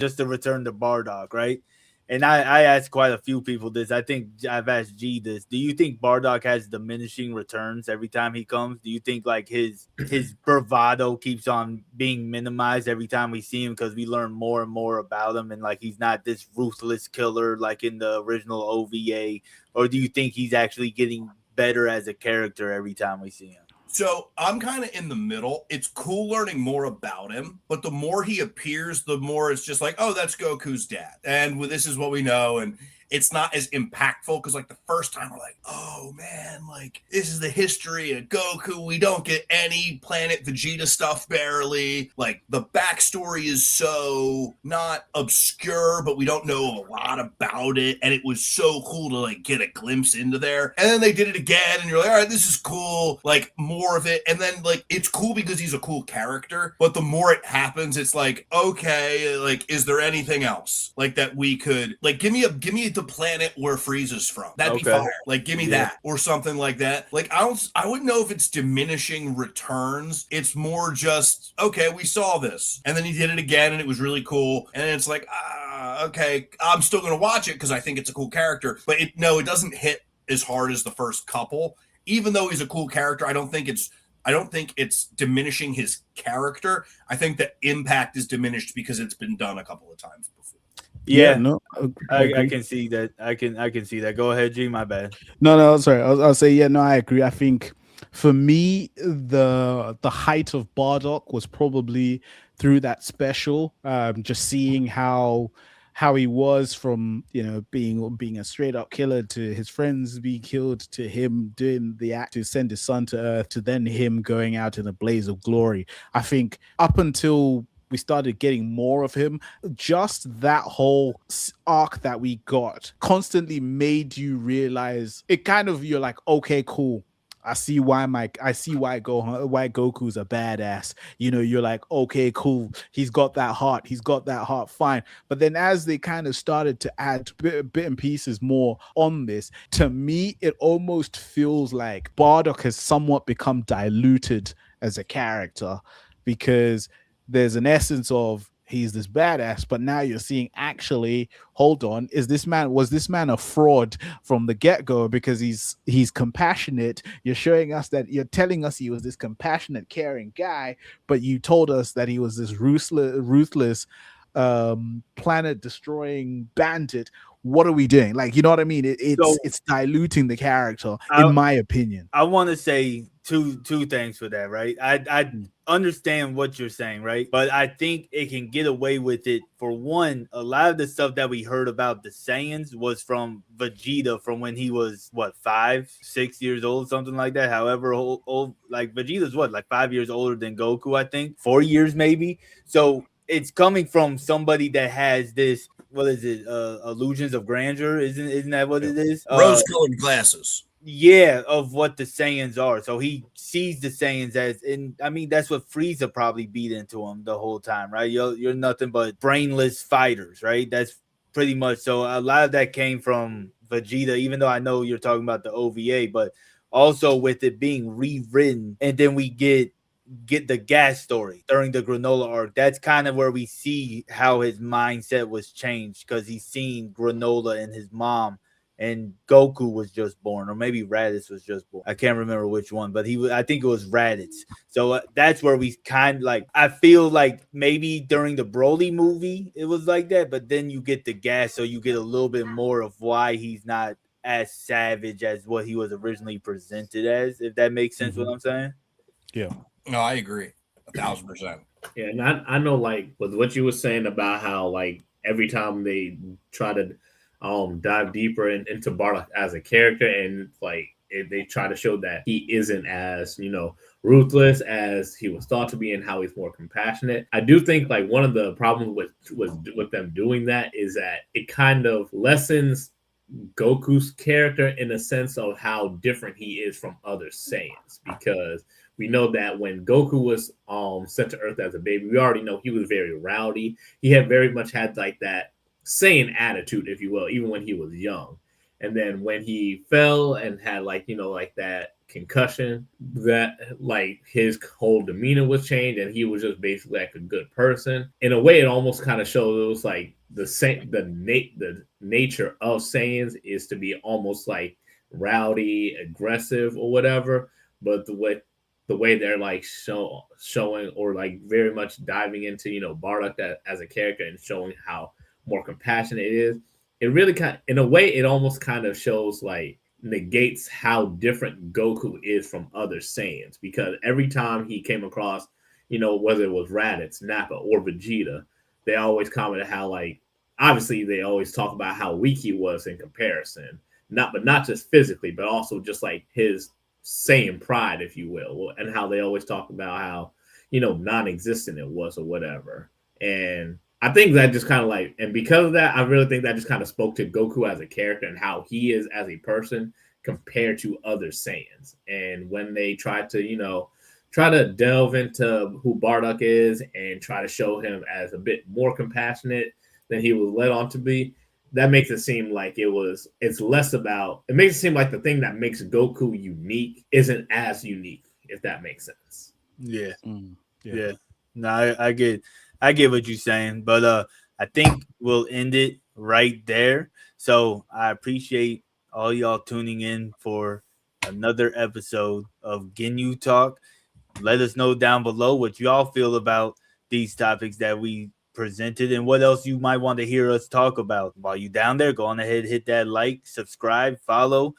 just to return to Bardock, right? And I asked quite a few people this. I think I've asked G this. Do you think Bardock has diminishing returns every time he comes? Do you think like his bravado keeps on being minimized every time we see him because we learn more and more about him and like he's not this ruthless killer like in the original OVA? Or do you think he's actually getting better as a character every time we see him? So I'm kind of in the middle. It's cool learning more about him, but the more he appears, the more it's just like, oh, that's Goku's dad. And this is what we know. And it's not as impactful because like the first time we're like, oh man, like this is the history of Goku. We don't get any Planet Vegeta stuff barely. Like the backstory is so not obscure, but we don't know a lot about it. And it was so cool to like get a glimpse into there. And then they did it again, and you're like, all right, this is cool. Like more of it. And then like it's cool because he's a cool character. But the more it happens, it's like, okay, like is there anything else like that we could like give me the planet where Frieza's from. That'd be fire. Like, give me that or something like that. Like, I wouldn't know if it's diminishing returns. It's more just okay. We saw this, and then he did it again, and it was really cool. And it's like, okay, I'm still gonna watch it because I think it's a cool character. But it doesn't hit as hard as the first couple. Even though he's a cool character, I don't think it's diminishing his character. I think the impact is diminished because it's been done a couple of times before. Yeah, no, I can see that. I can see that. Go ahead, G. My bad. No, sorry. I'll say yeah. No, I agree. I think for me, the height of Bardock was probably through that special. Just seeing how he was from being a straight up killer to his friends being killed to him doing the act to send his son to Earth to then him going out in a blaze of glory. I think up until we started getting more of him, just that whole arc that we got constantly made you realize it kind of, you're like, okay, cool. I see why Goku's a badass. You're like, okay, cool. He's got that heart. Fine. But then as they kind of started to add bit and pieces more on this, to me, it almost feels like Bardock has somewhat become diluted as a character because there's an essence of he's this badass, but now you're seeing actually, hold on, was this man a fraud from the get-go because he's compassionate? You're showing us that, you're telling us he was this compassionate, caring guy, but you told us that he was this ruthless planet destroying bandit. What are we doing? Like, you know what I mean? It's diluting the character, in my opinion. I want to say two things for that, right? I understand what you're saying, right? But I think it can get away with it. For one, a lot of the stuff that we heard about the Saiyans was from Vegeta from when he was 5-6 years old, something like that. However old like Vegeta's like 5 years older than Goku, I think 4 years maybe. So it's coming from somebody that has this, what is it? Illusions of grandeur, isn't that what it is? Rose-colored glasses. Yeah, of what the Saiyans are. So he sees the Saiyans as, and I mean that's what Frieza probably beat into him the whole time, right? You're nothing but brainless fighters, right? That's pretty much. So a lot of that came from Vegeta, even though I know you're talking about the OVA, but also with it being rewritten, and then we get the gas story during the granola arc. That's kind of where we see how his mindset was changed because he's seen granola and his mom, and Goku was just born, or maybe Raditz was just born. I can't remember which one, but I think it was Raditz. So that's where we kind of like, I feel like maybe during the Broly movie it was like that, but then you get the gas, so you get a little bit more of why he's not as savage as what he was originally presented as, if that makes sense. What I'm saying? Yeah. No, I agree 1,000%. Yeah, and I know, like, with what you were saying about how, like, every time they try to dive deeper into Bardock as a character, and like they try to show that he isn't as ruthless as he was thought to be, and how he's more compassionate. I do think like one of the problems with them doing that is that it kind of lessens Goku's character in a sense of how different he is from other Saiyans, because we know that when Goku was sent to Earth as a baby, we already know he was very rowdy. He had very much had like that Saiyan attitude, if you will, even when he was young. And then when he fell and had like, like that concussion, that like his whole demeanor was changed and he was just basically like a good person. In a way, it almost kind of shows like the nature of Saiyans is to be almost like rowdy, aggressive, or whatever. But the way they're like showing or like very much diving into Bardock as a character and showing how more compassionate it is, it really kind of, in a way, it almost kind of shows like negates how different Goku is from other Saiyans, because every time he came across, whether it was Raditz, Nappa, or Vegeta, they always commented how like obviously they always talk about how weak he was in comparison, not just physically, but also just like his Saiyan pride, if you will, and how they always talk about how non-existent it was or whatever. And I think that just kind of like, and because of that, I really think that just kind of spoke to Goku as a character and how he is as a person compared to other Saiyans. And when they try to delve into who Bardock is and try to show him as a bit more compassionate than he was led on to be, that makes it seem like it makes it seem like the thing that makes Goku unique isn't as unique, if that makes sense. Yeah. Yeah. No, I get what you're saying, but I think we'll end it right there. So I appreciate all y'all tuning in for another episode of GINYU Talk. Let us know down below what y'all feel about these topics that we presented and what else you might want to hear us talk about. While you down there, go on ahead, hit that like, subscribe, follow,